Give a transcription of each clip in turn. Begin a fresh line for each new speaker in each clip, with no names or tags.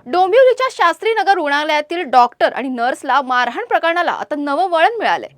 डोंबिवलीच्या शास्त्रीनगर रुग्णालयातील डॉक्टर आणि नर्सला मारहाण प्रकरणाला आता नवं वळण मिळालंय।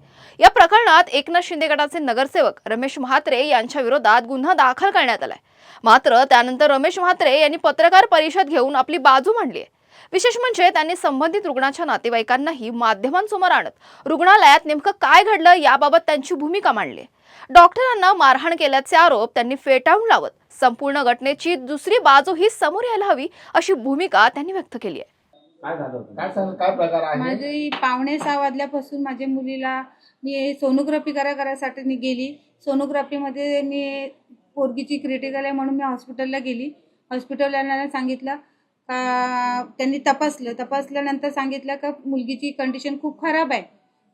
या प्रकरणात एकनाथ शिंदे गटाचे नगरसेवक रमेश म्हात्रे यांच्या विरोधात गुन्हा दाखल करण्यात आलाय। मात्र त्यानंतर रमेश म्हात्रे यांनी पत्रकार परिषद घेऊन आपली बाजू मांडली आहे। विशेष म्हणजे त्यांनी संबंधित रुग्णाच्या नातेवाईकांनाही माध्यमांसमोर आणत रुग्णालयात नेमकं काय घडलं याबाबत त्यांची भूमिका मांडली। डॉक्टरांना मारहाण केल्याचे आरोप त्यांनी फेटाळून लावत संपूर्ण घटनेची दुसरी बाजू ही समोर यायला हवी अशी भूमिका त्यांनी व्यक्त केली आहे।
काय प्रकार आहे?
माझी 5:45 वाजल्यापासून माझ्या मुलीला मी सोनोग्राफी करायसाठी गेली। सोनोग्राफीमध्ये मी पोरगीची क्रिटिकल आहे म्हणून मी हॉस्पिटलला गेली। हॉस्पिटलला सांगितलं का त्यांनी तपासल्यानंतर सांगितलं का मुलगीची कंडिशन खूप खराब आहे।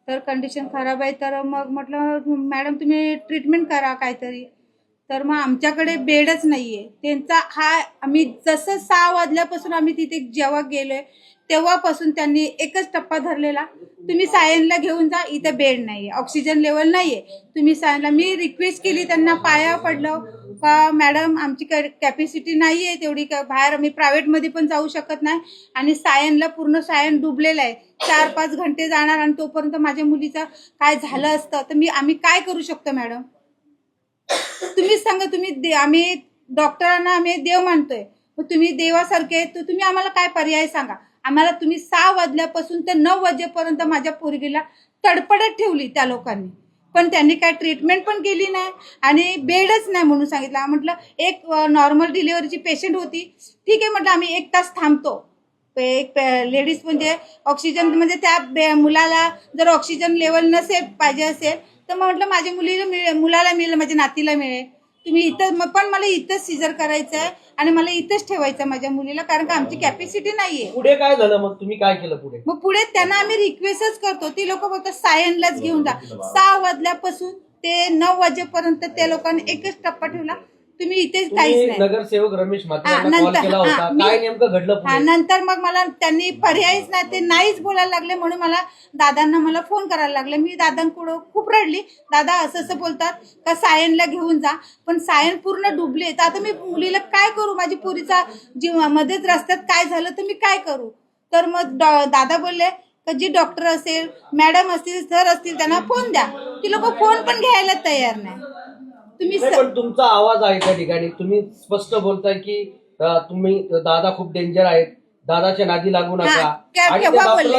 तर कंडिशन खराब आहे तर मग म्हटलं मॅडम तुम्ही ट्रीटमेंट करा काहीतरी। तर मग आमच्याकडे बेडच नाहीये। त्यांचा हा आम्ही जसं 6 वाजल्यापासून आम्ही तिथे जेव्हा गेलोय तेव्हापासून त्यांनी एकच टप्पा धरलेला, तुम्ही सायनला घेऊन जा, इथे बेड नाहीये, ऑक्सिजन लेवल नाहीये, तुम्ही सायनला। मी रिक्वेस्ट केली, त्यांना पाया पडलं का मॅडम आमची कॅपॅसिटी नाहीये तेवढी, बाहेर आम्ही प्रायव्हेटमध्ये पण जाऊ शकत नाही आणि सायनला पूर्ण सायन डुबलेलं आहे, 4-5 घंटे जाणार आणि तोपर्यंत माझ्या मुलीचं काय झालं असतं तर आम्ही काय करू शकतो मॅडम? तुम्हीच सांगा। आम्ही डॉक्टरांना आम्ही देव मानतोय, तुम्ही देवासारखे, तर तुम्ही आम्हाला काय पर्याय सांगा आम्हाला। तुम्ही 6 वाजल्यापासून ते 9 वाजेपर्यंत माझ्या पोरगीला तडपडत ठेवली त्या लोकांनी, पण त्यांनी काय ट्रीटमेंट पण केली नाही आणि बेडच नाही म्हणून सांगितलं। म्हटलं एक नॉर्मल डिलिव्हरीची पेशंट होती, ठीक आहे म्हटलं आम्ही 1 तास थांबतो। एक लेडीज म्हणजे ऑक्सिजन म्हणजे त्या मुलाला जर ऑक्सिजन लेवल नसेल पाहिजे असेल तर मग म्हटलं माझ्या मुलाला मिळेल, माझ्या नातीला मिळेल, तुम्ही इथं पण मला इथंच सीझर करायचं आहे आणि मला इथंच ठेवायचं माझ्या मुलीला, कारण का आमची कॅपॅसिटी नाहीये।
पुढे काय झालं मग? तुम्ही काय केलं पुढे?
मग पुढे त्यांना आम्ही रिक्वेस्टच करतो, ती लोक बोलतात सायनलाच घेऊन जा। 6 वाजल्यापासून ते 9 वाजेपर्यंत त्या लोकांनी एकच टप्पा ठेवला, तुम्ही इथे काहीच नाही।
नगरसेवक रमेश म्हात्रे यांना कॉल केला होता, काय नेमकं घडलं पुढे?
नंतर मग मला त्यांनी पर्यायच नाही, ते नाहीच बोलायला लागले म्हणून मला फोन करायला लागले। मी दादांकडे खूप रडली, दादा असं बोलतात का सायनला घेऊन जा, पण सायन पूर्ण डुबले, तर आता मी मुलीला काय करू? माझी पोरीचा जीव मध्येच रस्त्यात काय झालं तर मी काय करू? तर मग दादा बोलले का जी डॉक्टर असेल, मॅडम असतील, सर असतील त्यांना फोन द्या। ती लोक फोन पण घ्यायला तयार नाही।
पण तुमचा आवाज आहे त्या ठिकाणी, तुम्ही स्पष्ट बोलताय की तुम्ही दादा खूप डेंजर आहेत, दादाच्या नादी लागू नका, आणि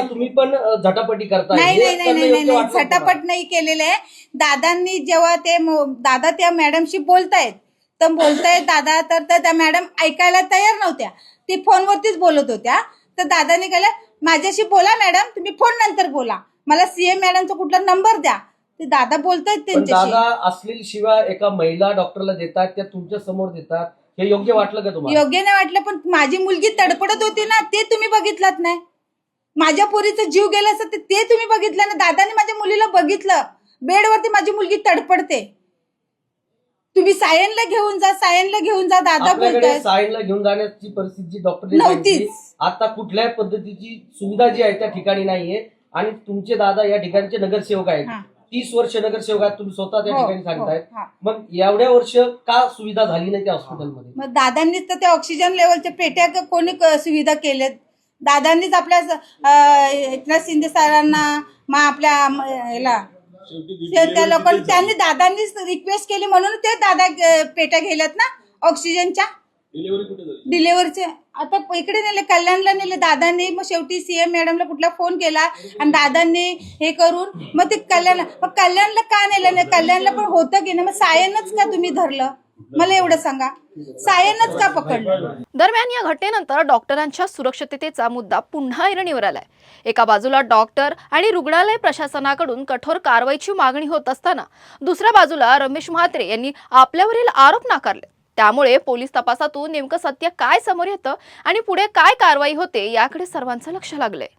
तुम्ही पण झटापटी करताय।
नाही, झटापट नाही केलेलं आहे। दादांनी जेव्हा दादा त्या मॅडमशी बोलतायत दादा, तर त्या मॅडम ऐकायला तयार नव्हत्या, ती फोनवरतीच बोलत होत्या। तर दादाने काय माझ्याशी बोला मॅडम, तुम्ही फोन नंतर बोला, मला सीएम मॅडमचा कुठला नंबर द्या, ते दादा बोलतायत त्यांच्याशी।
दादा अश्लील शिवाय एका महिला डॉक्टरला देतात, त्या तुमच्या समोर देतात, हे योग्य वाटलं का तुम्हाला?
योग्य नाही वाटलं, पण माझी मुलगी तडपडत होती ना, ते तुम्ही बघितलात नाही। माझ्या पोरीचा जीव गेला असं ते तुम्ही बघितलं ना। दादाने माझ्या मुलीला बघितलं, बेडवरती माझी मुलगी तडपडते, तुम्ही सायनला घेऊन जा दादा बोलताय।
सायनला घेऊन जाण्याची परिस्थिती डॉक्टरने नव्हती। आता कुठल्याही पद्धतीची सुविधा जी आहे त्या ठिकाणी नाहीये, आणि तुमचे दादा या ठिकाणचे नगरसेवक आहेत, 30 वर्ष नगरसेवक आहेत, तुम्ही स्वतः त्या ठिकाणी सांगतायत। मग एवढ्या वर्ष का सुविधा झाली नाही त्या हॉस्पिटलमध्ये?
मग दादांनीच तर त्या ऑक्सिजन लेवलच्या पेट्या कोणी सुविधा केल्यात? दादांनीच आपल्या एकनाथ शिंदे सरांना, मग आपल्या याला त्या लोकांनी त्यांनी दादांनीच रिक्वेस्ट केली म्हणून ते दादा पेट्या गेल्यात ना ऑक्सिजनच्या डिलिव्हरीचे। आता इकडे नेले, कल्याणला नेले दादांनी, मग शेवटी सीएम मॅडमला कुठला फोन केला आणि दादांनी हे करून मग ते कल्याणला का नेलं नाही? कल्याणला पण होतं की नाही? मग सायनच का तुम्ही धरलं? मला एवढं सांगा, सायनच का पकडलं?
दरम्यान या घटनेनंतर डॉक्टरांच्या सुरक्षिततेचा मुद्दा पुन्हा ऐरणीवर आलाय। एका बाजूला डॉक्टर आणि रुग्णालय प्रशासनाकडून कठोर कारवाईची मागणी होत असताना दुसऱ्या बाजूला रमेश म्हात्रे यांनी आपल्यावरील आरोप नाकारले। त्यामुळे पोलीस तपासातून नेमकं सत्य काय समोर येतं आणि पुढे काय कारवाई होते याकडे सर्वांचं लक्ष लागलंय।